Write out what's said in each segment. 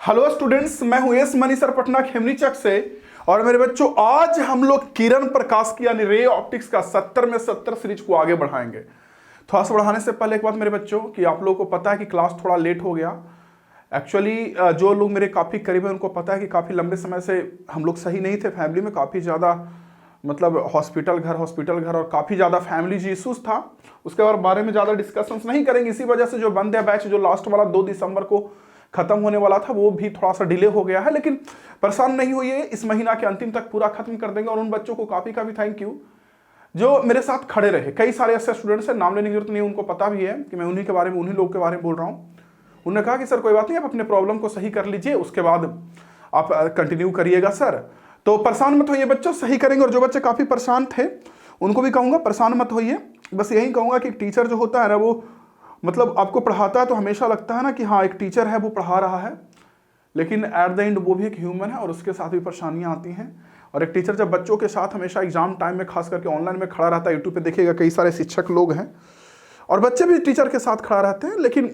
Hello students, मैं हूं S Mani sir Patna Khemnichak से। और मेरे बच्चों, आज हम लोग किरण प्रकाश की यानी रे ऑप्टिक्स का 70 में 70 सीरीज को आगे बढ़ाएंगे। थोड़ा सा बढ़ाने से पहले एक बात मेरे बच्चों कि आप लोगों को पता है कि क्लास थोड़ा लेट हो गया। एक्चुअली जो लोग मेरे काफ़ी करीब हैं उनको पता है कि काफ़ी लंबे समय से हम लोग सही नहीं थे। फैमिली में काफ़ी ज़्यादा मतलब हॉस्पिटल घर और काफ़ी ज़्यादा फैमिली जी इशूज़ था। उसके बारे में ज़्यादा डिस्कशंस नहीं करेंगे। इसी वजह से जो बंद है बैच, जो लास्ट वाला 2 दिसंबर को खत्म होने वाला था, वो भी थोड़ा सा डिले हो गया है। लेकिन परेशान नहीं होइए, इस महीना के अंतिम तक पूरा खत्म कर देंगे। और उन बच्चों को काफ़ी थैंक यू जो मेरे साथ खड़े रहे। कई सारे ऐसे स्टूडेंट्स हैं, नाम लेने की जरूरत नहीं, उनको पता भी है कि मैं उन्हीं लोगों के बारे में बोल रहा हूँ। उन्होंने कहा कि सर कोई बात नहीं, आप अपने प्रॉब्लम को सही कर लीजिए, उसके बाद आप कंटिन्यू करिएगा सर। तो परेशान मत होइए बच्चों, सही करेंगे। और जो बच्चे काफ़ी परेशान थे उनको भी कहूँगा परेशान मत होइए। बस यही कहूँगा कि टीचर जो होता है ना, वो मतलब आपको पढ़ाता है तो हमेशा लगता है ना कि हाँ एक टीचर है वो पढ़ा रहा है, लेकिन एट द एंड वो भी एक ह्यूमन है और उसके साथ भी परेशानियाँ आती हैं। और एक टीचर जब बच्चों के साथ हमेशा एग्जाम टाइम में खास करके ऑनलाइन में खड़ा रहता है, यूट्यूब पे देखिएगा कई सारे शिक्षक लोग हैं और बच्चे भी टीचर के साथ खड़ा रहते हैं। लेकिन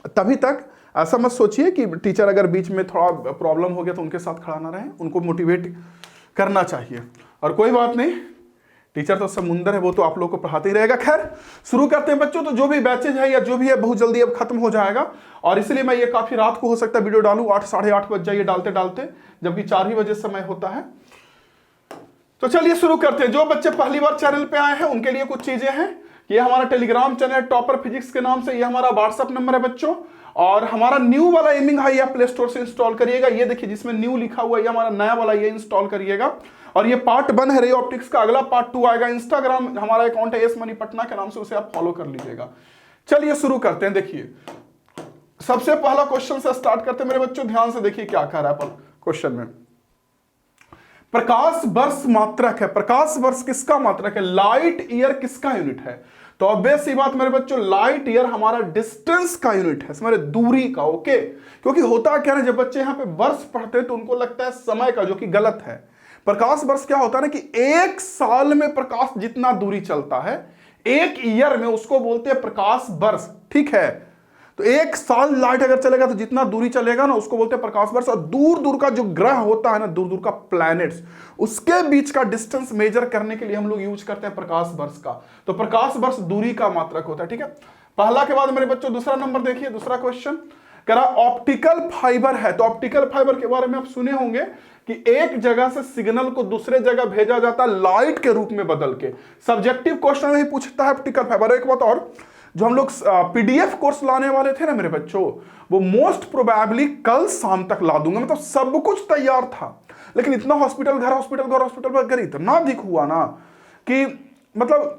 तभी तक ऐसा मत सोचिए कि टीचर अगर बीच में थोड़ा प्रॉब्लम हो गया तो उनके साथ खड़ा ना रहे, उनको मोटिवेट करना चाहिए। और कोई बात नहीं, टीचर तो समुंदर है, वो तो आप लोग को पढ़ाते ही रहेगा। खैर शुरू करते हैं बच्चों। तो जो भी बैचेज है या जो भी है बहुत जल्दी अब खत्म हो जाएगा और इसलिए मैं ये काफी रात को हो सकता है वीडियो डालूं, 8 साढ़े 8 बज जाइए डालते डालते, जबकि 4 ही बजे समय होता है। तो चलिए शुरू करते हैं। जो बच्चे पहली बार चैनल पे आए हैं उनके लिए कुछ चीजें हैं। ये हमारा टेलीग्राम चैनल है टॉपर फिजिक्स के नाम से, ये हमारा व्हाट्सएप नंबर है बच्चों। और हमारा न्यू वाला एमिंग हाई आप प्ले स्टोर से इंस्टॉल करिएगा। ये देखिए जिसमें न्यू लिखा हुआ है, ये हमारा नया वाला, ये इंस्टॉल करिएगा। और ये पार्ट 1 है रे ऑप्टिक्स का, अगला पार्ट 2 आएगा। इंस्टाग्राम हमारा अकाउंट है एस मनी पटना के नाम से, उसे आप फॉलो कर लीजिएगा। चलिए शुरू करते हैं। देखिए सबसे पहला क्वेश्चन से स्टार्ट करते हैं मेरे बच्चों, ध्यान से देखिए क्या कह रहा है क्वेश्चन में। प्रकाश वर्ष मात्रक है। प्रकाश वर्ष किसका मात्रक है? लाइट ईयर किसका यूनिट है? तो ऑब्वियस सी बात मेरे बच्चों, लाइट ईयर हमारा डिस्टेंस का यूनिट है, हमारे दूरी का। ओके, क्योंकि होता क्या है, जब बच्चे यहां पे वर्ष पढ़ते हैं तो उनको लगता है समय का, जो कि गलत है। प्रकाश वर्ष क्या होता है ना कि 1 साल में प्रकाश जितना दूरी चलता है 1 ईयर में, उसको बोलते हैं प्रकाश वर्ष। ठीक है, तो 1 साल लाइट अगर चलेगा तो जितना दूरी चलेगा ना उसको बोलते हैं प्रकाश वर्ष। और दूर दूर का जो ग्रह होता है ना, दूर दूर का प्लैनेट्स, उसके बीच का डिस्टेंस मेजर करने के लिए हम लोग यूज करते हैं प्रकाश वर्ष का। तो प्रकाश वर्ष दूरी का मात्रक होता है। ठीक है, पहला के बाद मेरे बच्चों दूसरा नंबर देखिए। दूसरा क्वेश्चन कह रहा ऑप्टिकल फाइबर है। तो ऑप्टिकल फाइबर के बारे में आप सुने होंगे कि एक जगह से सिग्नल को दूसरे जगह भेजा जाता है लाइट के रूप में बदल के। सब्जेक्टिव क्वेश्चन में ही पूछता है ऑप्टिकल फाइबर। एक बात और, जो हम लोग पीडीएफ कोर्स लाने वाले थे ना मेरे बच्चों, वो मोस्ट प्रोबेबली कल शाम तक ला दूंगा। मतलब सब कुछ तैयार था, लेकिन इतना हॉस्पिटल घर इतना दिख हुआ ना कि मतलब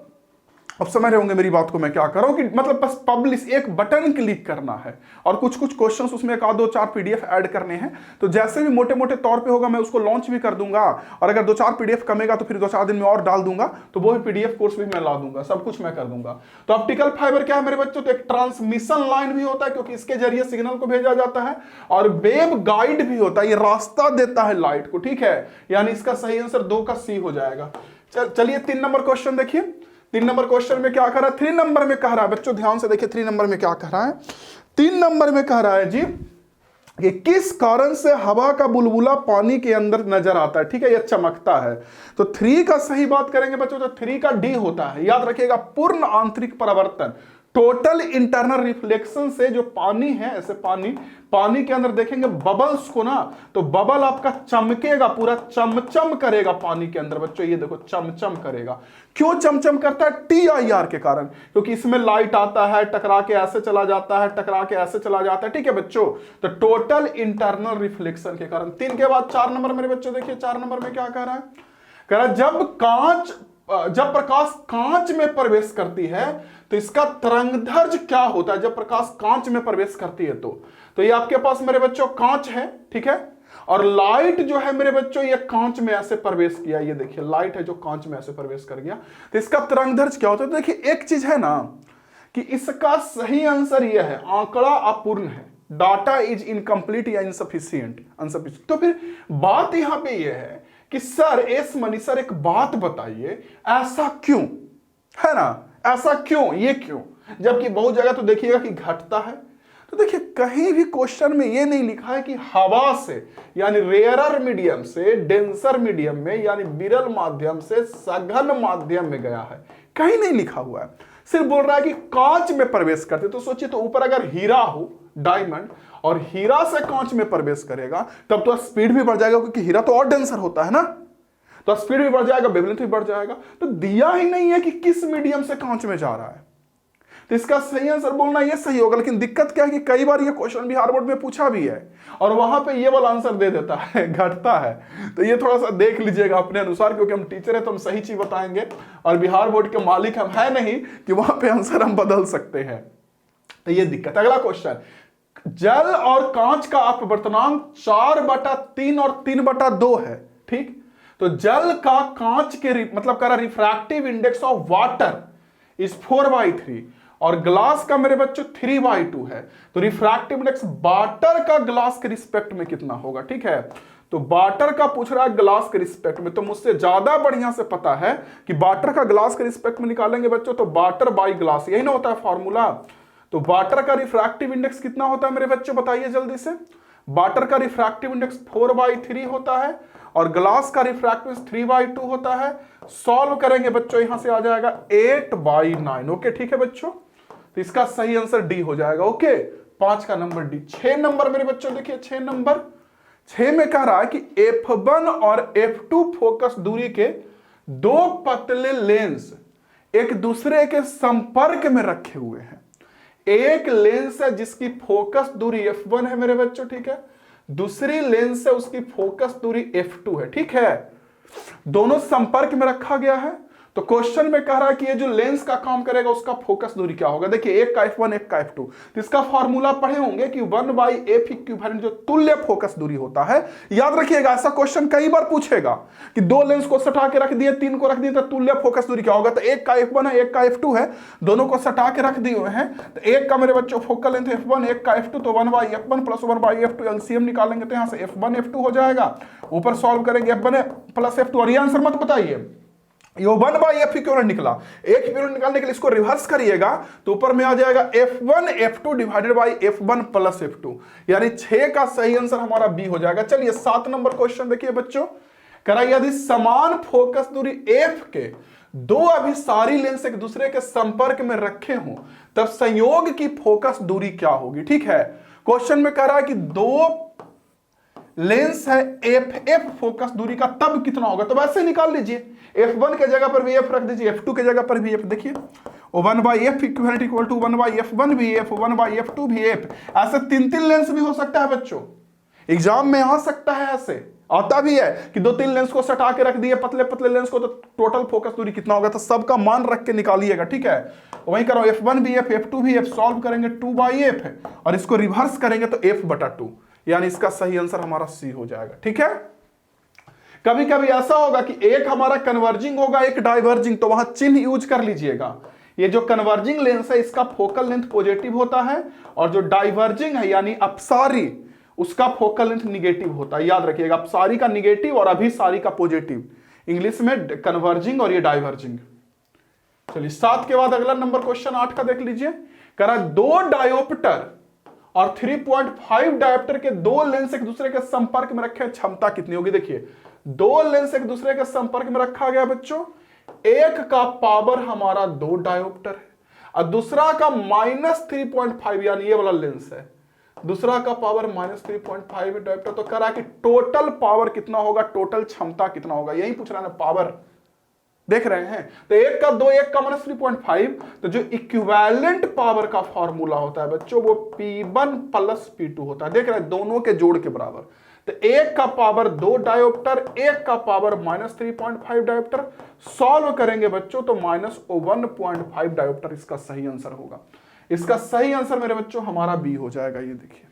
अब समझ रहे होंगे मेरी बात को मैं क्या कर रहा हूं कि मतलब बस पब्लिश एक बटन क्लिक करना है और कुछ क्वेश्चंस उसमें 1 2 4 पीडीएफ ऐड करने हैं। तो जैसे भी मोटे मोटे तौर पे होगा मैं उसको लॉन्च भी कर दूंगा, और अगर 2 4 पीडीएफ कमेगा तो फिर 2 4 दिन में और डाल दूंगा, तो वो भी पीडीएफ कोर्स भी मैं ला दूंगा, सब कुछ मैं कर दूंगा। तो ऑप्टिकल फाइबर क्या है मेरे बच्चों? तो एक ट्रांसमिशन लाइन भी होता है, क्योंकि इसके जरिए सिग्नल को भेजा जाता है, और वेव गाइड भी होता है, ये रास्ता देता है लाइट को। ठीक है, यानी इसका सही आंसर 2 का सी हो जाएगा। चलिए 3 नंबर क्वेश्चन देखिए। 3 नंबर क्वेश्चन में क्या कह रहा है? 3 नंबर में कह रहा है बच्चों, ध्यान से देखिए 3 नंबर में क्या कह रहा है। 3 नंबर में कह रहा है जी कि किस कारण से हवा का बुलबुला पानी के अंदर नजर आता है। ठीक है, यह चमकता है। तो 3 का सही बात करेंगे बच्चों तो 3 का डी होता है। याद रखिएगा, पूर्ण आंतरिक परावर्तन, टोटल इंटरनल रिफ्लेक्शन से जो पानी है, ऐसे पानी के अंदर देखेंगे बबल्स को ना, तो बबल आपका चमकेगा, पूरा चमचम करेगा पानी के अंदर। बच्चों ये देखो चमचम करेगा। क्यों चमचम करता है? TIR के कारण, क्योंकि इसमें लाइट आता है, टकरा के ऐसे चला जाता है, टकरा के ऐसे चला जाता है। ठीक है बच्चों, तो टोटल इंटरनल रिफ्लेक्शन के कारण। 3 के बाद 4 नंबर मेरे बच्चों देखिए। 4 नंबर में क्या कह रहा है? कह रहा है जब प्रकाश कांच में प्रवेश करती है तो इसका तरंगदैर्घ्य क्या होता है? जब प्रकाश कांच में प्रवेश करती है तो ये आपके पास मेरे बच्चों कांच है। ठीक है, और लाइट जो है मेरे बच्चों ये कांच में ऐसे प्रवेश किया, ये देखिए लाइट है जो कांच में ऐसे प्रवेश कर गया, तो इसका तरंगदैर्घ्य क्या होता है? तो देखिए एक चीज है ना कि इसका सही आंसर यह है, आंकड़ा अपूर्ण है, डाटा इज इनकम्प्लीट या इनसफिशिएंट। तो फिर बात यहां पे यह है कि सर एस मनी सर एक बात बताइए, ऐसा क्यों है ना, ऐसा क्यों, ये क्यों? जबकि बहुत जगह तो देखिएगा कि घटता है, तो देखिए कहीं भी क्वेश्चन में ये नहीं लिखा है कि हवा से यानी रेयरर मीडियम से डेंसर मीडियम में यानी विरल माध्यम से सघन माध्यम में गया है, कहीं नहीं लिखा हुआ है। सिर्फ बोल रहा है कि कांच में प्रवेश करते। तो सोचिए, तो ऊपर अगर हीरा हो, डायमंड, और हीरा से कांच में प्रवेश करेगा तब तो स्पीड भी बढ़ जाएगा, क्योंकि हीरा तो और डेंसर होता है ना, तो स्पीड भी बढ़ जाएगा, वेवलेंथ भी बढ़ जाएगा। तो दिया ही नहीं है कि किस मीडियम से कांच में जा रहा है, तो इसका सही आंसर बोलना ये सही होगा। लेकिन दिक्कत क्या है कि कई बार ये क्वेश्चन बिहार बोर्ड में पूछा भी है और वहां पे ये वाला आंसर दे देता है, घटता है। तो ये थोड़ा सा देख लीजिएगा अपने अनुसार, क्योंकि हम टीचर है तो हम सही चीज बताएंगे और बिहार बोर्ड के मालिक हम है नहीं कि वहां पे आंसर हम बदल सकते हैं। तो ये दिक्कत। अगला क्वेश्चन, जल और कांच का अपवर्तनांक 4/3 और 3/2 है, ठीक। तो जल का कांच के मतलब कह रहा refractive index of water is 4/3 और ग्लास का मेरे बच्चों 3/2 है। तो रिफ्रैक्टिव इंडेक्स वाटर का ग्लास के रिस्पेक्ट में कितना होगा, ठीक है। तो वाटर का पूछ रहा है ग्लास के रिस्पेक्ट में, तो मुझसे ज्यादा बढ़िया से पता है कि वाटर का ग्लास के रिस्पेक्ट में निकालेंगे बच्चों तो वाटर बाई ग्लास, यही ना होता है फॉर्मूला। तो वाटर का रिफ्रैक्टिव इंडेक्स कितना होता है मेरे बच्चों, बताइए जल्दी से। वाटर का रिफ्रैक्टिव इंडेक्स 4/3 होता है और ग्लास का रिफ्रैक्टिव इंडेक्स 3/2 होता है। सॉल्व करेंगे बच्चों, यहां से आ जाएगा 8/9। ओके, ठीक है बच्चों, तो इसका सही आंसर डी हो जाएगा। ओके, 5 का नंबर डी। 6 नंबर मेरे बच्चों देखिए, 6 में कह रहा है कि F1 और F2 फोकस दूरी के दो पतले लेंस एक दूसरे के संपर्क में रखे हुए हैं। एक लेंस है जिसकी फोकस दूरी F1 है मेरे बच्चों, ठीक है। दूसरी लेंस है उसकी फोकस दूरी F2 है, ठीक है। दोनों संपर्क में रखा गया है। तो क्वेश्चन में कह रहा है कि ये जो लेंस का काम करेगा उसका फोकस दूरी क्या होगा। देखिए, एक का F1 एक का F2, तो इसका फॉर्मूला पढ़े होंगे कि 1/f इक्विवेलेंट जो तुल्य फोकस दूरी होता है। याद रखिएगा, ऐसा क्वेश्चन कई बार पूछेगा कि दो लेंस को सटा के रख दिए, 3 को रख दिए, तो तुल्य फोकस दूरी क्या होगा। तो एक का F1 है एक का F2 है, दोनों को सटा के रख दिए हुए हैं। तो एक का मेरे बच्चों फोकल लेंथ F1 एक का F2, तो 1/f1 प्लस 1/f2 एलसीएम निकालेंगे तो यहां से F1 F2 हो जाएगा। ऊपर सॉल्व करेंगे F1 प्लस F2, और ये आंसर मत बताइए ये 1/f इक्विवेलेंट निकला। एक इक्विवेलेंट निकालने के लिए इसको रिवर्स करिएगा तो ऊपर में आ जाएगा F1 F2 divided by F1 plus F2, यानी 6 का सही आंसर हमारा बी हो जाएगा। चलिए 7 नंबर क्वेश्चन देखिए बच्चों, कह रहा यदि समान फोकस दूरी F के दो अभिसारी लेंस एक दूसरे के संपर्क में रखे हों तब संयोग की फोकस दूरी क्या होगी, ठीक है। क्वेश्चन में कह रहा है कि दो लेंस है F फोकस दूरी का तब कितना होगा, तो वैसे निकाल लीजिए। F1 के जगह पर भी F रख दीजिए, F2 के जगह पर भी F। देखिए 1/f equivalent equal to 1/f1 भी F, 1/f2 भी F। ऐसे 3 लेंस भी हो सकता है बच्चों, एग्जाम में आ सकता है, ऐसे आता भी है कि 2-3 लेंस को सटा के रख दिए, पतले पतले लेंस को, तो टोटल फोकस दूरी कितना होगा, तो सबका मान रख के निकालिएगा, ठीक है। वहीं करो F1 भी F, F2 भी F, सॉल्व करेंगे 2/f है और इसको रिवर्स करेंगे तो F/2, यानी इसका सही आंसर हमारा सी हो जाएगा, ठीक है। कभी कभी ऐसा होगा कि एक हमारा कन्वर्जिंग होगा एक डाइवर्जिंग, तो वहां चिन्ह यूज कर लीजिएगा। ये जो कन्वर्जिंग लेंस है इसका फोकल लेंथ पॉजिटिव होता है और जो डाइवर्जिंग है यानी अपसारी उसका फोकल लेंथ निगेटिव होता है। याद रखिएगा, अपसारी का निगेटिव और अभिसारी का पॉजिटिव, इंग्लिश में कन्वर्जिंग और ये डाइवर्जिंग। चलिए 7 के बाद अगला नंबर क्वेश्चन 8 का देख लीजिए। कह रहा 2 डायोप्टर और 3.5 डायोप्टर के 2 लेंस एक दूसरे के संपर्क में रखे, क्षमता कितनी होगी। देखिए 2 लेंस एक दूसरे के संपर्क में रखा गया बच्चों, एक का पावर हमारा 2 डायोप्टर है और दूसरा का -3.5 यानी ये वाला लेंस है, दूसरा का पावर -3.5 डायोप्टर। तो कह रहा है कि टोटल पावर कितना होगा, टोटल क्षमता कितना होगा, यही पूछ रहा है पावर, देख रहे हैं। तो एक का 2 एक का -3.5, तो जो इक्विवेलेंट पावर का फॉर्मूला होता है बच्चों वो P1 प्लस P2 होता है, देख रहे हैं, दोनों के जोड़ के बराबर। तो एक का पावर 2 डायोप्टर, एक का पावर -3.5 डायोप्टर, सॉल्व करेंगे बच्चों तो -1.5 डायोप्टर इसका सही आंसर होगा। इसका सही आंसर मेरे बच्चों हमारा बी हो जाएगा। ये देखिए,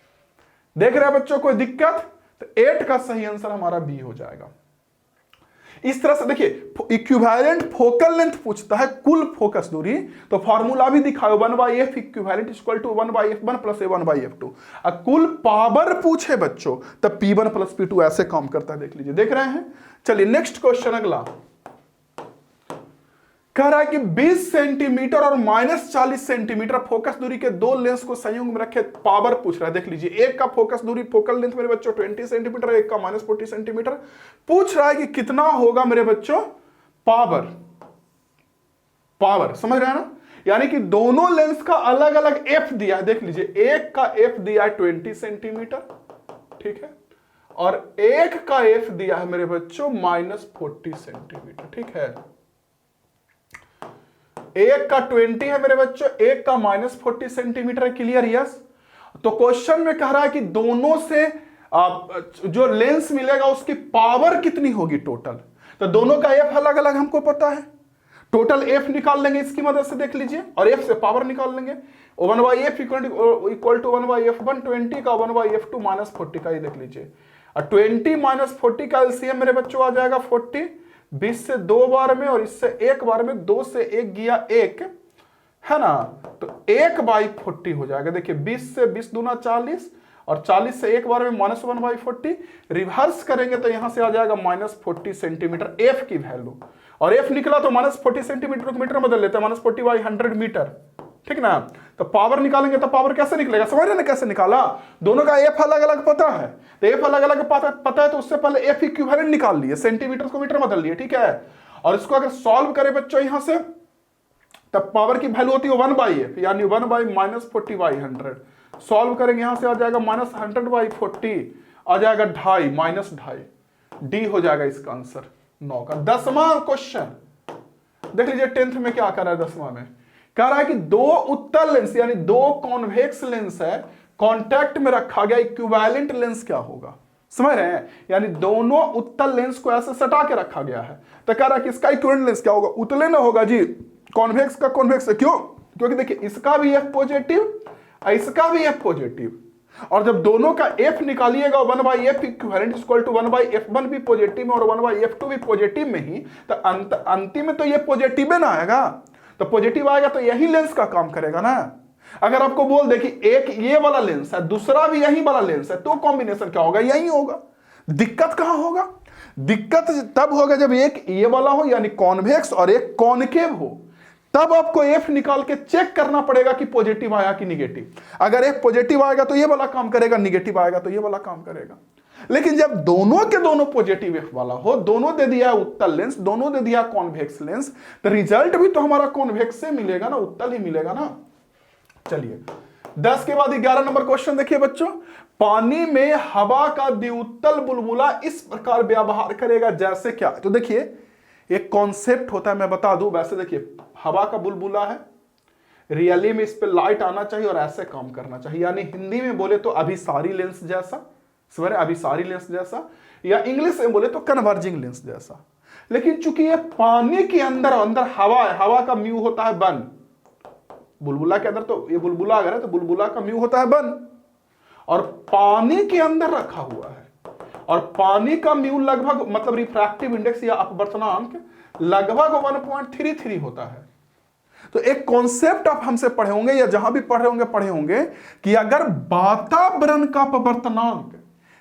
देख रहे हैं बच्चों, कोई दिक्कत, तो 8 का सही आंसर हमारा बी हो जाएगा। इस तरह से देखिए, इक्विवेलेंट फोकल लेंथ पूछता है कुल फोकस दूरी, तो फॉर्मूला भी दिखाओ 1/f equivalent equal to 1/f1 plus A1/f2। कुल पावर पूछे बच्चों तब P1 प्लस P2 ऐसे काम करता है, देख लीजिए, देख रहे हैं। चलिए नेक्स्ट क्वेश्चन अगला, कह रहा है कि 20 सेंटीमीटर और -40 सेंटीमीटर फोकस दूरी के दो लेंस को संयोग में रखे, पावर पूछ रहा है। देख लीजिए, एक का फोकस दूरी फोकल लेंथ मेरे बच्चों 20 सेंटीमीटर, एक का -40 सेंटीमीटर। पूछ रहा है कि कितना होगा मेरे बच्चों पावर। पावर समझ रहे हैं ना, यानी कि दोनों लेंस का अलग अलग एफ दिया है। देख लीजिए, एक का एफ दिया है 20 सेंटीमीटर, ठीक है, और एक का एफ दिया है मेरे बच्चों -40 सेंटीमीटर, ठीक है। एक का 20 है मेरे बच्चों, एक का -40 सेंटीमीटर है। क्लियर? यस। तो क्वेश्चन में कह रहा है कि दोनों से जो लेंस मिलेगा उसकी पावर कितनी होगी टोटल। तो दोनों का एफ अलग अलग हमको पता है, टोटल एफ निकाल लेंगे इसकी मदद से, देख लीजिए, और एफ से पावर निकाल लेंगे। 1/f इक्वल टू 1/f1 20 का 1/f2 -40 का, ये देख लीजिए। और 20 - 40 का एलसीएम मेरे बच्चों आ जाएगा 40, 20 से 2 बार में और इससे 1 बार में, 2 से 1 गया 1, है ना, तो 1/40 हो जाएगा। देखिए 20 से 20 दूना 40 और 40 से 1 बार में -1/40, रिवर्स करेंगे तो यहां से आ जाएगा -40 सेंटीमीटर एफ की वैल्यू। और एफ निकला तो -40 सेंटीमीटर को मीटर में बदल लेते हैं, -40/100 मीटर, ठीक ना। तो पावर निकालेंगे तो पावर कैसे निकलेगा, समझ रहे ना कैसे निकाला। दोनों का एफ अलग अलग पता है, तो एफ अलग अलग पता है तो उससे पहले एफ इक्विवेलेंट निकाल लिए, सेंटीमीटर को मीटर में बदल लिए, ठीक है। और इसको अगर सॉल्व करें बच्चों यहां से, तब पावर की वैल्यू होती है 1/f, यानी 1/-40/100। सॉल्व करेंगे यहां से आ जाएगा -100/40, आ जाएगा 2.5 -2.5, डी हो जाएगा इसका आंसर 9 का। 10वां क्वेश्चन देख लीजिए, 10th में क्या कर रहा है। 10वां में कह रहा है कि दो उत्तल लेंस यानी दो कॉन्वेक्स लेंस है, कांटेक्ट में रखा गया, इक्विवेलेंट लेंस क्या होगा, समझ रहे हैं। यानी दोनों उत्तल लेंस को ऐसे सटा के रखा गया है, तो कह रहा है कि इसका इक्विवेलेंट लेंस क्या होगा। उत्तल ना होगा जी, कॉन्वेक्स का कॉन्वेक्स है, क्यों, क्योंकि देखिए इसका भी एफ पॉजिटिव, इसका भी एफ पॉजिटिव, और जब दोनों का एफ निकालिएगा 1/f equivalent equal to 1/f1 भी पॉजिटिव में और 1/f2 भी पॉजिटिव में ही, तो अंतिम में तो ये पॉजिटिव ना आएगा, तो पॉजिटिव आएगा तो यही लेंस का काम करेगा ना। अगर आपको बोल दे कि एक ये वाला लेंस है, दूसरा भी यही वाला लेंस है, तो कॉम्बिनेशन क्या होगा, यही होगा। दिक्कत कहां होगा, दिक्कत तब होगा जब एक ये वाला हो यानी कॉन्वेक्स और एक कॉनकेव हो, तब आपको एफ निकाल के चेक करना पड़ेगा कि पॉजिटिव आया कि निगेटिव। अगर एफ पॉजिटिव आएगा तो ये वाला काम करेगा, निगेटिव आएगा तो ये वाला काम करेगा। लेकिन जब दोनों के दोनों पॉजिटिव एफ वाला हो, दोनों दे दिया उत्तल लेंस, दोनों दे दिया कॉन्वेक्स लेंस, तो रिजल्ट भी तो हमारा कॉन्वेक्स से मिलेगा ना, उत्तल ही मिलेगा ना। चलिए 10 के बाद 11 नंबर क्वेश्चन देखिए बच्चों। पानी में हवा का द्विउत्तल बुलबुला इस प्रकार व्यवहार करेगा जैसे क्या। तो देखिए एक कॉन्सेप्ट होता है, मैं बता दूं। वैसे देखिए हवा का बुलबुला है, रियली में इस पे लाइट आना चाहिए और ऐसे काम करना चाहिए, यानी हिंदी में बोले तो अभिसारी लेंस जैसा, समझ, अभिसारी लेंस जैसा, या इंग्लिश में बोले तो कन्वर्जिंग लेंस जैसा। लेकिन चूंकि ये पानी के अंदर हवा है, हवा का म्यू होता है 1, बुलबुला के अंदर, तो ये बुलबुला अगर है तो बुलबुला का म्यू होता है 1, और पानी के अंदर रखा हुआ है, और पानी का म्यू लगभग मतलब रिफ्रैक्टिव इंडेक्स या अपवर्तनांक लगभग 1.33 होता है। तो एक कॉन्सेप्ट आप हमसे पढ़े होंगे या जहां भी पढ़े होंगे कि अगर वातावरण का अपवर्तनांक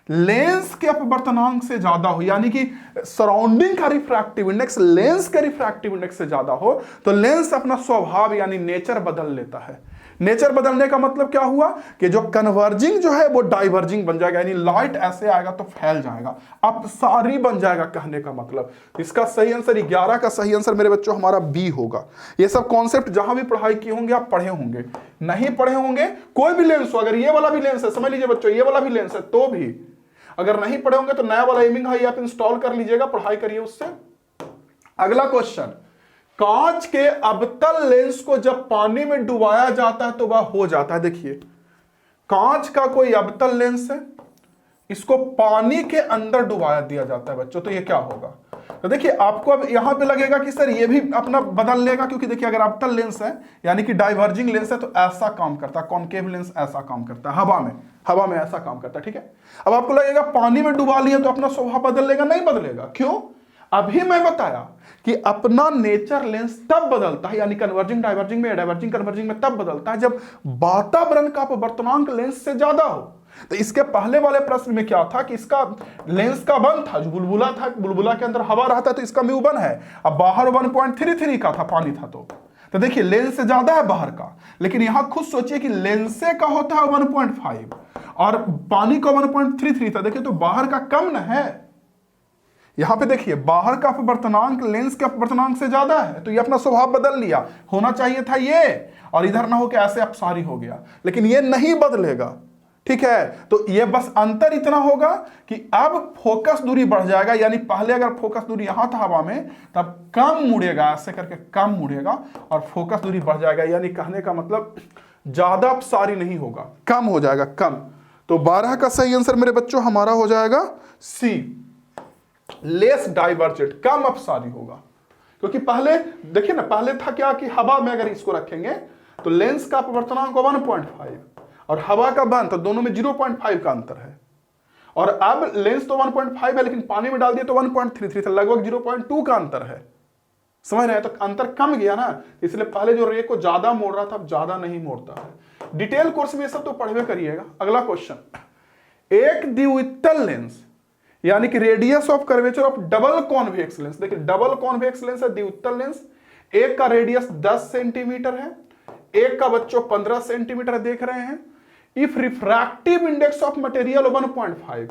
लेंस के अपवर्तनांक से ज्यादा हो, यानी कि सराउंडिंग का रिफ्रैक्टिव इंडेक्स लेंस के रिफ्रैक्टिव इंडेक्स से ज्यादा हो, तो लेंस अपना स्वभाव यानी नेचर बदल लेता है। नेचर बदलने का मतलब क्या हुआ कि जो कन्वर्जिंग जो है वो डाइवर्जिंग बन जाएगा, यानी लाइट ऐसे आएगा तो फैल जाएगा, अपसारी बन जाएगा, कहने का मतलब। इसका सही आंसर 11 का सही आंसर मेरे बच्चों हमारा बी होगा। ये सब कॉन्सेप्ट जहां भी पढ़ाई किए होंगे आप पढ़े होंगे, नहीं पढ़े होंगे कोई भी लेंस हो, अगर ये वाला भी लेंस है, समझ लीजिए बच्चों ये वाला भी लेंस है, तो भी अगर नहीं पढ़े होंगे तो नया वाला एमिंग हाई आप इंस्टॉल कर लीजिएगा, पढ़ाई करिए उससे। अगला क्वेश्चन, कांच के अवतल लेंस को जब पानी में डुबाया जाता है तो वह हो जाता है। देखिए कांच का कोई अवतल लेंस है, इसको पानी के अंदर डुबाया दिया जाता है बच्चों, तो ये क्या होगा। तो देखिए आपको अब यहां पे लगेगा कि सर ये भी अपना बदल लेगा, क्योंकि देखिए अगर अवतल लेंस है यानी कि डाइवर्जिंग लेंस है तो ऐसा काम करता है, कॉनकेव लेंस ऐसा काम करता है, हवा में ऐसा काम करता है, ठीक है। अब आपको लगेगा पानी में डुबा लिया तो अपना स्वभाव बदल लेगा, नहीं बदलेगा। क्यों, अभी मैं बताया कि अपना नेचर लेंस तब बदलता है, यानी कन्वर्जिंग डाइवर्जिंग में, डाइवर्जिंग कन्वर्जिंग में तब बदलता है जब वातावरण का अपवर्तनांक लेंस से ज्यादा हो। तो इसके पहले वाले प्रश्न में क्या था कि इसका लेंस का 1 था, जो बुलबुला था, बुलबुला के अंदर हवा रहता है तो इसका म्यू 1 है। अब बाहर 1.33 का था, पानी था, तो देखिए लेंस से ज्यादा है बाहर का, लेकिन यहां खुद सोचिए कि लेंस से का होता है 1.5 और पानी का 1.33 था, देखिए तो बाहर का कम न है। यहां पे देखिए बाहर का अपवर्तनांक लेंस के अपवर्तनांक से ज्यादा है, तो ये अपना स्वभाव बदल लिया, होना चाहिए था ये, और इधर ना हो के ऐसे अपसारी हो गया, लेकिन ये नहीं बदलेगा, ठीक है। तो ये बस अंतर इतना होगा कि अब फोकस दूरी बढ़ जाएगा, यानी पहले अगर फोकस दूरी यहां था हवा में, तब कम मुड़ेगा, ऐसे करके कम मुड़ेगा, और फोकस दूरी बढ़ जाएगा, यानी कहने का मतलब ज्यादा अपसारी नहीं होगा, कम हो जाएगा, कम। तो 12 का सही आंसर मेरे बच्चों हमारा हो जाएगा सी, लेस डाइवर्जेंट, कम अपसारी होगा। क्योंकि पहले देखिए ना, पहले था क्या कि हवा में अगर इसको रखेंगे तो लेंस का अपवर्तनांक 1.5 और हवा का 1, तो दोनों में 0.5 का अंतर है। और अब लेंस तो 1.5 है, लेकिन पानी में डाल दिए तो 1.33, तो लगभग 0.2 का अंतर है, समझ रहे हैं। तो अंतर कम गया ना, इसलिए पहले जो रे को ज्यादा मोड़ रहा था अब ज्यादा नहीं मोड़ता है। डिटेल कोर्स में ये सब तो पढ़वे करिएगा। अगला क्वेश्चन, एक द्वितल लेंस यानी कि radius of curvature of double convex lens, देखिए डबल कॉन्वेक्स लेंस है, द्वितल लेंस, एक का रेडियस 10 सेंटीमीटर है, एक का बच्चों 15 सेंटीमीटर देख रहे हैं। If refractive index of material 1.5,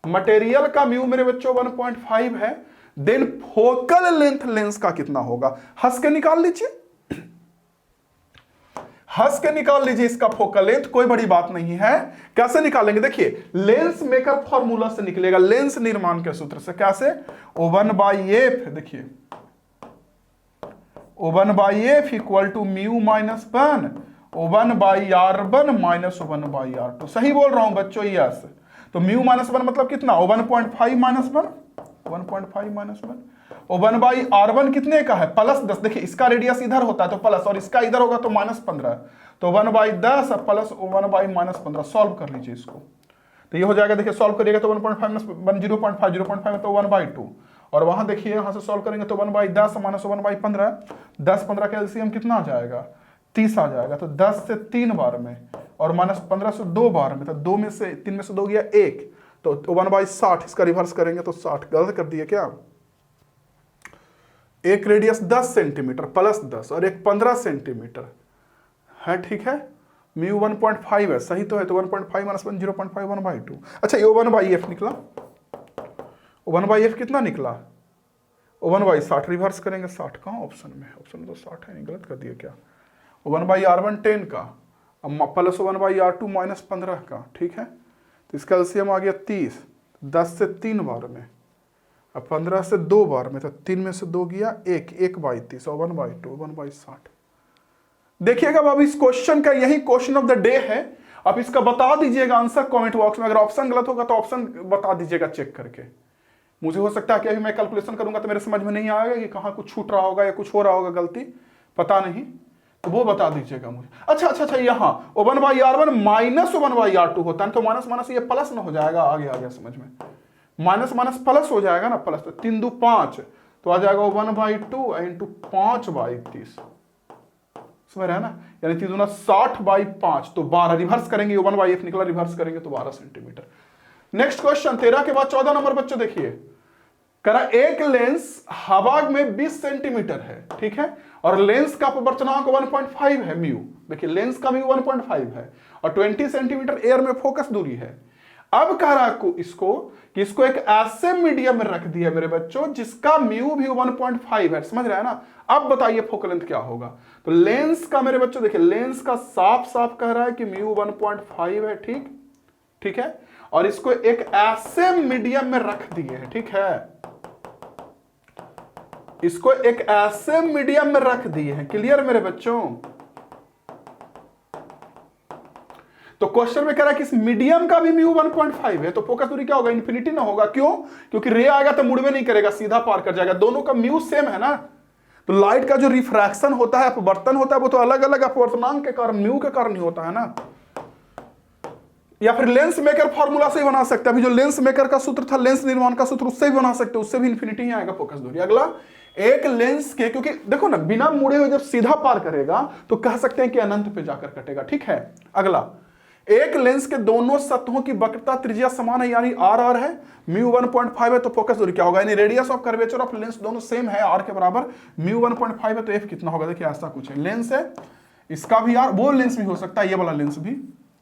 material का म्यू मेरे बच्चों 1.5 है, देन फोकल लेंथ लेंस का कितना होगा? हंस के निकाल लीजिए, हंस के निकाल लीजिए इसका फोकल लेंथ, कोई बड़ी बात नहीं है। कैसे निकालेंगे? देखिए लेंस मेकर फॉर्मूला से निकलेगा, लेंस निर्माण के सूत्र से। कैसे? O1/F, देखिए O1/F equal to mu minus 1 O1/R1 minus O1/R2। सही बोल रहा हूं बच्चों? यस। तो म्यू माइनस 1 मतलब कितना? O1.5 minus 1, 1.5 minus 1। O1/R1 कितने का है? +10। देखिए इसका रेडियस इधर होता है तो प्लस, और इसका इधर होगा तो -15, तो 1/10 प्लस 1/-15। सॉल्व कर लीजिए इसको, तो ये हो जाएगा। देखिए सॉल्व करिएगा तो 1.5 0.5 में तो 1/2, और वहां देखिए यहां से सॉल्व करेंगे तो 1/10 माइनस 1/15, 10-15 का एलसीएम कितना आ जाएगा? 30 आ जाएगा। तो 10 से 3 बार में और -15 से 2 बार में, तो 2 में से 3 में से 2 गया 1, तो 1/60। इसका रिवर्स करेंगे तो 60। गलत कर दिए क्या? एक रेडियस 10 सेंटीमीटर +10 और एक 15 सेंटीमीटर है, ठीक है। म्यू 1.5 है, सही तो है। तो 1.5 माइनस 1 0.5 1/2। अच्छा ये O1/F निकला, O1/F कितना निकला? O1/60। रिवर्स करेंगे 60 का ऑप्शन में, ऑप्शन में तो 60 है नहीं, गलत कर दिया क्या? O1/R1 10 का प्लस O1/R2 -15 का, ठीक है। तो इसका एलसीएम आ गया 30, 10 से 3 बार में, अब 15 से 2 बार में, तो 3 में से 2 गया 1, 1/30 और 1/2, 1/60। देखिएगा अब इस क्वेश्चन का यही क्वेश्चन ऑफ द डे है। आप इसका बता दीजिएगा आंसर कमेंट बॉक्स में। अगर ऑप्शन गलत होगा तो ऑप्शन बता दीजिएगा चेक करके। मुझे हो सकता है कि अभी मैं कैलकुलेशन करूंगा तो मेरे समझ में नहीं आएगा कि कहाँ कुछ छूट रहा होगा या कुछ हो रहा होगा गलती, पता नहीं, तो वो बता दीजिएगा मुझे। अच्छा, यहाँ O1/R1 माइनस O1/R2 होता है, तो माइनस माइनस ये प्लस ना हो जाएगा। आ गया समझ में, माइनस माइनस प्लस हो जाएगा ना, प्लस। तो 3 2 5, तो आ जाएगा 1/2 इंटू 5/30, समझ रहे हैं ना, यानी 3 दूना 60/5, तो 12। रिवर्स करेंगे, O1/F निकला, रिवर्स करेंगे तो 12 सेंटीमीटर। नेक्स्ट क्वेश्चन 13 के बाद 14 नंबर बच्चों देखिए, करा एक लेंस हवा में 20 सेंटीमीटर है, ठीक है, और लेंस का अपवर्तनांक 1.5 है म्यू। देखिए लेंस का म्यू 1.5 है और 20 सेंटीमीटर एयर में फोकस दूरी है। अब कह रहा है इसको कि इसको एक ऐसे मीडियम में रख दिया मेरे बच्चों जिसका म्यू भी 1.5 है, समझ रहे हैं ना। अब बताइए फोकल लेंथ क्या होगा? तो लेंस का मेरे बच्चों देखिए, लेंस का साफ साफ कह रहा है कि म्यू 1.5 है, ठीक है, और इसको एक ऐसे मीडियम में रख दिए है, ठीक है, इसको एक ऐसे मीडियम में रख दिए हैं। क्लियर मेरे बच्चों? तो क्वेश्चन में कह रहा है कि इस मीडियम का भी म्यू 1.5 है, तो फोकस दूरी क्या होगा? इन्फिनिटी ना होगा। क्यों? क्योंकि रे आएगा तो मुड़वे नहीं करेगा, सीधा पार कर जाएगा। दोनों का म्यू सेम है ना। तो लाइट का जो रिफ्रैक्शन होता है, अपवर्तन होता है, वो तो अलग अलग अपवर्तनांक के कारण, म्यू के कारण ही होता है ना। या फिर लेंस मेकर फॉर्मूला से ही बना सकते हैं। अभी जो लेंस मेकर का सूत्र था, लेंस निर्माण का सूत्र, उससे भी बना सकते हैं, उससे भी इन्फिनिटी ही आएगा फोकस दूरी। अगला, एक लेंस के, क्योंकि देखो ना बिना मुड़े हुए जब सीधा पार करेगा तो कह सकते हैं कि अनंत पे जाकर कटेगा, ठीक है। अगला, एक लेंस के दोनों सतहों की वक्रता त्रिज्या समान है यानी आर आर है, म्यू 1.5 है, तो फोकस दूरी क्या होगा, यानी radius of curvature of lens दोनों सेम है आर के बराबर, म्यू 1.5 है, तो एफ कितना होगा, देखिए ऐसा कुछ है, लेंस है इसका भी आर, वो लेंस भी हो सकता है, ये वाला लेंस भी,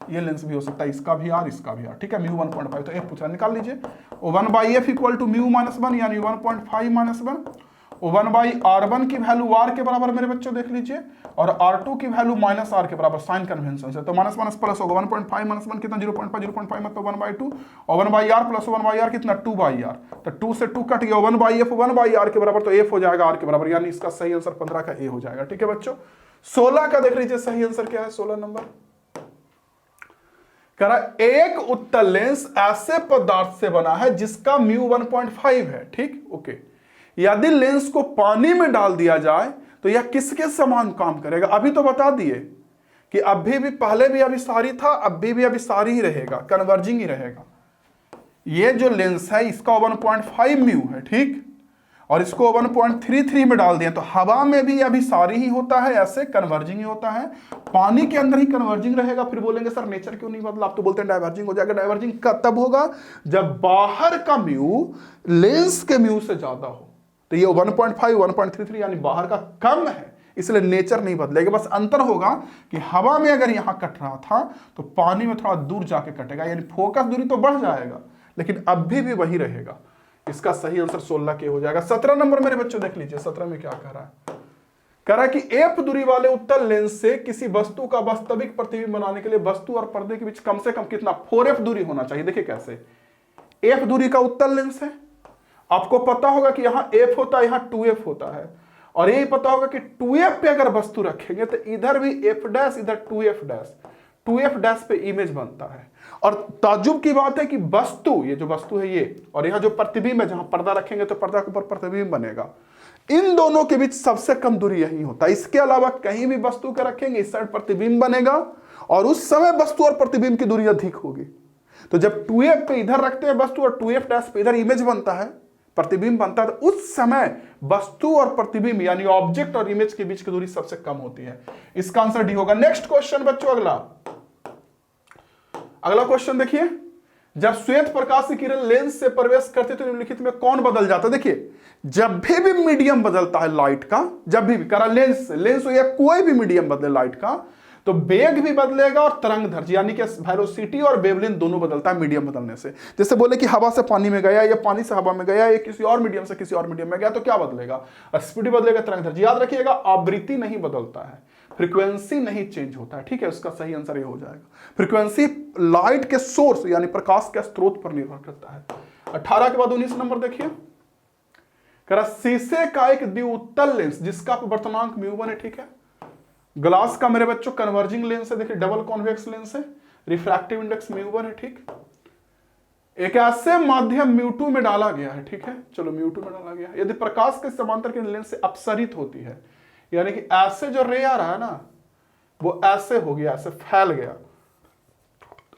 ये लेंस भी हो सकता है, इसका भी आर इसका भी आर, ठीक है, म्यू 1.5, तो एफ पूछा, निकाल लीजिए, 1/f इक्वल टू म्यू -1 यानी 1.5 -1, 1/r1 की वैल्यू आर के बराबर मेरे बच्चों देख लीजिए, और r2 की वैल्यू -r के बराबर, साइन कन्वेंशन से, तो माइनस माइनस प्लस होगा, 1.5 -1 कितना 0.5 मतलब 1/2, और 1/r प्लस 1/r कितना 2/r, तो 2 से 2 कट गया, 1/f 1/r के बराबर, तो f हो जाएगा r के बराबर, यानी इसका सही आंसर 15 का ए हो जाएगा, ठीक है बच्चों। 16 का देख लीजिए सही आंसर क्या है, 16 नंबर कह रहा एक उत्तल लेंस ऐसे पदार्थ से बना है जिसका म्यू 1.5 है, ठीक, ओके, यदि लेंस को पानी में डाल दिया जाए तो यह किसके समान काम करेगा, अभी तो बता दिए कि अभी भी पहले भी अभिसारी था, अभी भी अभिसारी ही रहेगा, कन्वर्जिंग ही रहेगा। ये जो लेंस है इसका 1.5 म्यू है, ठीक, और इसको 1.33 में डाल दिया तो हवा में भी अभिसारी ही होता है, ऐसे कन्वर्जिंग ही होता है, पानी के अंदर ही कन्वर्जिंग रहेगा। फिर बोलेंगे सर नेचर क्यों नहीं बदला, आप तो बोलते हैं डाइवर्जिंग हो जाएगा, डाइवर्जिंग तब होगा जब बाहर का म्यू लेंस के म्यू से ज्यादा हो, तो ये 1.5 1.33 यानी बाहर का कम है, इसलिए नेचर नहीं बदलेगा, बस अंतर होगा कि हवा में अगर यहां कट रहा था तो पानी में थोड़ा दूर जाके कटेगा, यानी फोकस दूरी तो बढ़ जाएगा लेकिन अभी भी वही रहेगा। इसका सही आंसर 16 के हो जाएगा। 17 नंबर मेरे बच्चों देख लीजिए, 17 में क्या कह रहा है, कह रहा है कि एफ दूरी वाले उत्तल लेंस से किसी वस्तु का वास्तविक प्रतिबिंब बनाने के लिए वस्तु और पर्दे के बीच कम से कम कितना 4f दूरी होना चाहिए। देखिए कैसे, एफ दूरी का उत्तल लेंस है, आपको पता होगा कि यहां f होता है, यहां 2f होता है, और यही पता होगा कि 2f पे अगर वस्तु रखेंगे तो इधर भी f डैश, इधर 2f डैश पे इमेज बनता है। और ताज्जुब की बात है कि वस्तु, ये जो वस्तु है ये, और यहां जो प्रतिबिंब है, जहां पर्दा रखेंगे तो पर्दा के ऊपर प्रतिबिंब बनेगा, इन दोनों के बीच सबसे कम दूरी यही होता है। इसके अलावा कहीं भी वस्तु के रखेंगे इस साइड प्रतिबिंब बनेगा, और उस समय वस्तु और प्रतिबिंब की दूरी अधिक होगी। तो जब 2f पे इधर रखते हैं वस्तु और 2f डैश पे इधर इमेज बनता है, प्रतिबिंब बनता है, तो उस समय वस्तु और प्रतिबिंब यानी ऑब्जेक्ट और इमेज के बीच की दूरी सबसे कम होती है। इसका आंसर डी होगा। नेक्स्ट क्वेश्चन बच्चों, अगला क्वेश्चन देखिए, जब श्वेत प्रकाश की किरण लेंस से प्रवेश करते तो निम्नलिखित में कौन बदल जाता है। देखिए जब भी मीडियम बदलता है लाइट का, जब भी करा लेंस हो या कोई भी मीडियम बदले लाइट का, तो वेग भी बदलेगा और तरंग दैर्ध्य यानी कि वेलोसिटी और वेवलेंथ दोनों बदलता है मीडियम बदलने से। जैसे बोले कि हवा से पानी में गया या पानी से हवा में गया या किसी और मीडियम से किसी और मीडियम में गया, तो क्या बदलेगा, स्पीड बदलेगा, तरंग दैर्ध्य। याद रखिएगा आवृत्ति नहीं बदलता है, फ्रीक्वेंसी नहीं चेंज होता है, ठीक है। उसका सही आंसर ये हो जाएगा। फ्रीक्वेंसी लाइट के सोर्स यानी प्रकाश के स्रोत पर निर्भर करता है। 18 के बाद 19 नंबर देखिए, शीशे का एक द्विउत्तल लेंस जिसका वर्तनांक μ1 है, ठीक है। ग्लास का मेरे बच्चों कन्वर्जिंग लेंस है, देखिए डबल कॉन्वेक्स लेंस है, रिफ्रैक्टिव इंडेक्स μ1 है, ठीक। एक ऐसे माध्यम μ2 में डाला गया है, ठीक है, चलो μ2 में डाला गया है, यदि प्रकाश के समांतर के लेंस से अपसरित होती है, यानी कि ऐसे जो रे आ रहा है ना वो ऐसे हो गया, ऐसे फैल गया,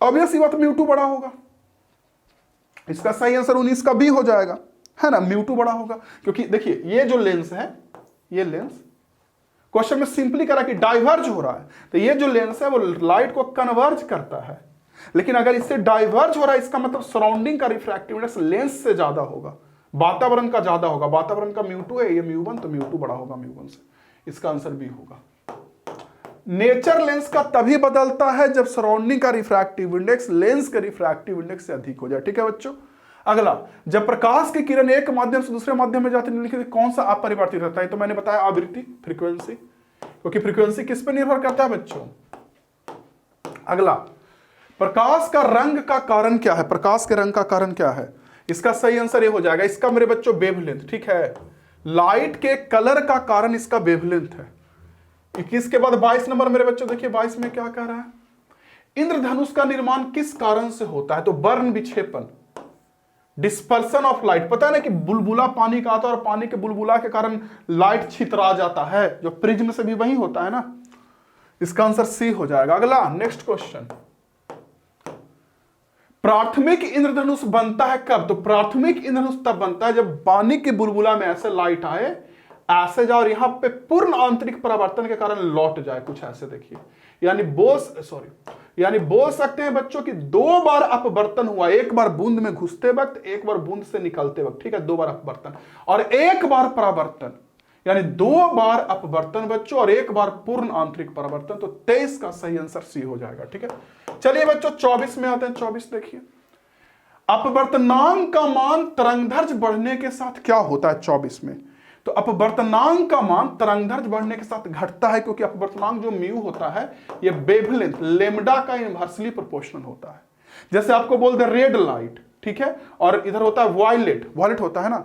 ऑब्वियस बात μ2 बड़ा होगा। इसका सही आंसर 19 का बी हो जाएगा, है ना, μ2 बड़ा होगा। क्योंकि देखिए ये जो लेंस है, ये लेंस क्वेश्चन में सिंपली करा कि डाइवर्ज हो रहा है, तो ये जो लेंस है वो लाइट को कन्वर्ज करता है, लेकिन अगर इससे डाइवर्ज हो रहा है इसका मतलब सराउंडिंग का रिफ्रैक्टिव इंडेक्स लेंस से ज्यादा होगा, वातावरण का ज्यादा होगा। वातावरण का μ2 है, ये μ1, तो μ2 बड़ा होगा μ1 से। इसका आंसर बी होगा। नेचर लेंस का तभी बदलता है जब सराउंडिंग का रिफ्रैक्टिव इंडेक्स लेंस के रिफ्रैक्टिव इंडेक्स से अधिक हो जाए, ठीक है बच्चों। अगला, जब प्रकाश की किरण एक माध्यम से दूसरे माध्यम में जाती है कौन सा अपरिवर्तित रहता है, तो मैंने बताया आवृत्ति, फ्रीक्वेंसी, क्योंकि फ्रीक्वेंसी किस पर निर्भर करता है बच्चों। अगला, प्रकाश का रंग का कारण क्या है, प्रकाश के रंग का कारण क्या है, इसका सही आंसर ये हो जाएगा। इसका मेरे बच्चों वेवलेंथ, ठीक है, लाइट के कलर का कारण इसका वेवलेंथ है। 21 के बाद 22 नंबर मेरे बच्चों देखिए, 22 में क्या कह रहा है, इंद्रधनुष का निर्माण किस कारण से होता है, तो वर्ण विक्षेपण, डिस्पर्सन ऑफ लाइट। पता है ना कि बुलबुला पानी का आता है और पानी के बुलबुला के कारण लाइट छितरा जाता है, जो प्रिज्म से भी वही होता है ना। इसका आंसर सी हो जाएगा। अगला नेक्स्ट क्वेश्चन, प्राथमिक इंद्रधनुष बनता है कब, तो प्राथमिक इंद्रधनुष तब बनता है जब पानी के बुलबुला में ऐसे लाइट आए, ऐसे जाओ और यहां पे पूर्ण आंतरिक परावर्तन के कारण लौट जाए, कुछ ऐसे देखिए, यानी बोस यानी बोल सकते हैं बच्चों कि 2 बार अपवर्तन हुआ, एक बार बूंद में घुसते वक्त, एक बार बूंद से निकलते वक्त, ठीक है, 2 बार अपवर्तन और 1 बार परावर्तन, यानी 2 बार अपवर्तन बच्चों और 1 बार पूर्ण आंतरिक परावर्तन। तो 23 का सही आंसर सी हो जाएगा, ठीक है। चलिए बच्चों 24 में आते हैं। 24 देखिए, अपवर्तनांक का मान तरंगदैर्ध्य बढ़ने के साथ क्या होता है 24 में। तो अपवर्तनांक का मान तरंगदैर्ध्य बढ़ने के साथ घटता है, क्योंकि अपवर्तनांक जो म्यू होता है ये वेवलेंथ लेमडा का इनवर्सली प्रोपोर्शनल होता है। जैसे आपको बोल दे रेड लाइट, ठीक है, और इधर होता है वायलेट, वायलेट होता है ना,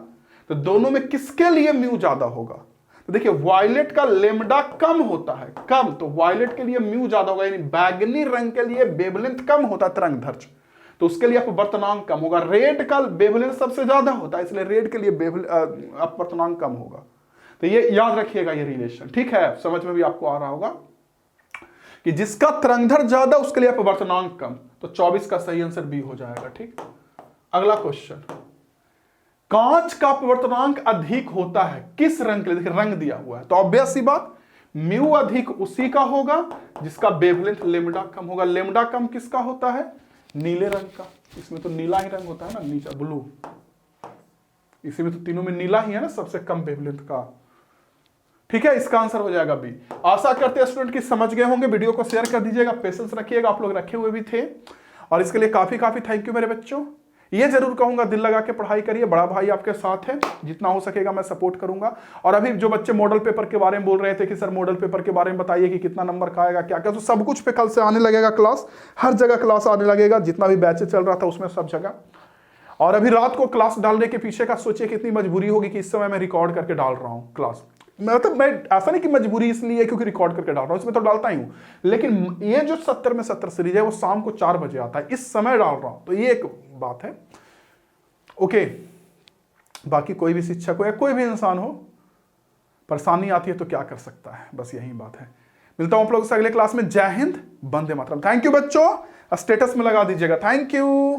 तो दोनों में किसके लिए म्यू ज्यादा होगा। तो देखिए वायलेट का लेमडा कम होता है, कम, तो वायलेट के लिए म्यू ज्यादा होगा, यानी बैगनी रंग के लिए वेवलेंथ कम होता है तरंगदैर्ध्य, तो उसके लिए अपवर्तनांक कम होगा। रेड का वेवलेंथ सबसे ज्यादा होता है, इसलिए रेड के लिए अपवर्तनांक कम होगा। तो ये याद रखिएगा ये रिलेशन, ठीक है, समझ में भी आपको आ रहा होगा कि जिसका तरंगदैर्ध्य ज्यादा उसके लिए अपवर्तनांक कम। तो 24 का सही आंसर बी हो जाएगा, ठीक। अगला क्वेश्चन, कांच का अपवर्तनांक अधिक होता है किस रंग के लिए। देखिए रंग दिया हुआ है, तो ऑब्वियस सी बात म्यू अधिक उसी का होगा जिसका वेवलेंथ लेमडा कम होगा। लेमडा कम किसका होता है, नीले रंग का, इसमें तो नीला ही रंग होता है ना, नीचा ब्लू, इसी में तो तीनों में नीला ही है ना सबसे कम वेवलेंथ का, ठीक है। इसका आंसर हो जाएगा बी। आशा करते हैं स्टूडेंट की समझ गए होंगे। वीडियो को शेयर कर दीजिएगा, पेशेंस रखिएगा, आप लोग रखे हुए भी थे, और इसके लिए काफी थैंक यू मेरे बच्चों। ये जरूर कहूंगा दिल लगा के पढ़ाई करिए, बड़ा भाई आपके साथ है, जितना हो सकेगा मैं सपोर्ट करूंगा। और अभी जो बच्चे मॉडल पेपर के बारे में बोल रहे थे कि सर मॉडल पेपर के बारे में बताइए कि कितना नंबर का आएगा क्या क्या, तो सब कुछ पे कल से आने लगेगा क्लास, हर जगह क्लास आने लगेगा, जितना भी बैच चल रहा था उसमें सब जगह। और अभी रात को क्लास डालने के पीछे का सोचिए कितनी मजबूरी होगी कि इस समय मैं रिकॉर्ड करके डाल रहा हूँ क्लास। मतलब मैं ऐसा नहीं कि मजबूरी इसलिए क्योंकि रिकॉर्ड करके डाल रहा हूँ, इसमें तो डालता ही हूँ, लेकिन ये जो 70 में 70 सीरीज है वो शाम को 4 बजे आता है, इस समय डाल रहा हूँ, तो ये एक बात है। ओके, बाकी कोई भी शिक्षक हो या कोई भी इंसान हो, परेशानी आती है तो क्या कर सकता है, बस यही बात है। मिलता हूं आप लोगों से अगले क्लास में। जय हिंद, वंदे मातरम। थैंक यू बच्चों, स्टेटस में लगा दीजिएगा। Thank you.